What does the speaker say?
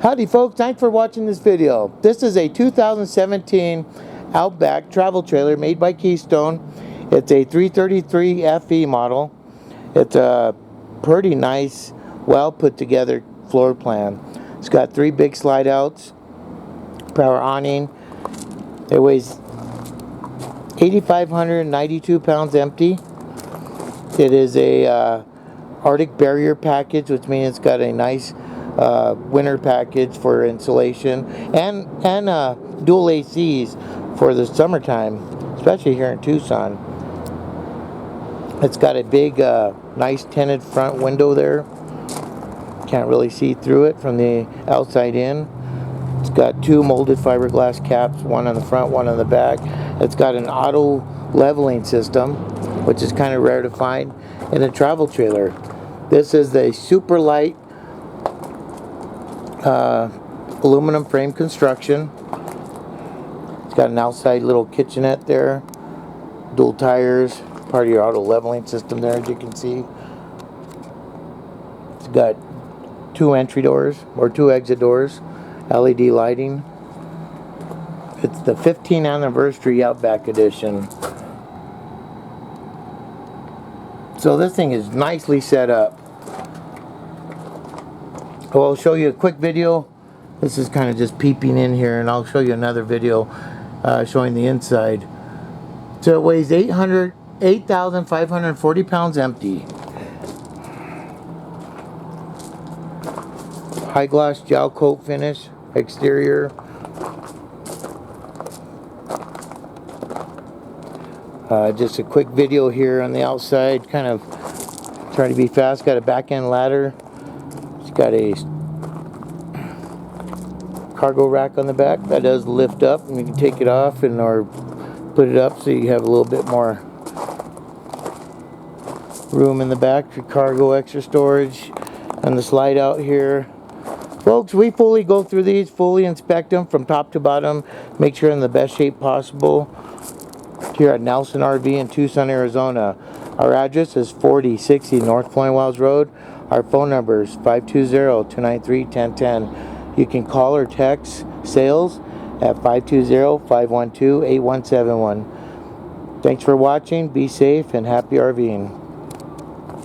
Howdy folks, thanks for watching this video. This is a 2017 Outback travel trailer made by Keystone. It's a 333FE model. It's a pretty nice, well put together floor plan. It's got 3 big slide outs, power awning. It weighs 8,592 pounds empty. It is a Arctic barrier package, which means it's got a nice winter package for insulation and dual ACs for the summertime, especially here in Tucson. It's got a big nice tinted front window there. Can't really see through it from the outside in. It's got 2 molded fiberglass caps, one on the front, one on the back. It's got an auto leveling system, which is kind of rare to find in a travel trailer. This is a super light aluminum frame construction. It's got an outside little kitchenette there, dual tires, part of your auto leveling system there, as you can see. It's got 2 entry doors or 2 exit doors, LED lighting. It's the 15th anniversary Outback edition. So this thing is nicely set up. I'll show you a quick video. This is kind of just peeping in here, and I'll show you another video showing the inside. So it weighs 8,540 pounds empty. High gloss gel coat finish exterior. Just a quick video here on the outside, kind of trying to be fast. Got a back end ladder. It's got a cargo rack on the back that does lift up, and you can take it off and or put it up so you have a little bit more room in the back for cargo, extra storage. And the slide out here, folks, we fully go through these, fully inspect them from top to bottom, make sure they're in the best shape possible. Here at Nelson RV in Tucson, Arizona. Our address is 4060 North Flowing Wells Road. Our phone number is 520-293-1010. You can call or text sales at 520-512-8171. Thanks for watching. Be safe and happy RVing.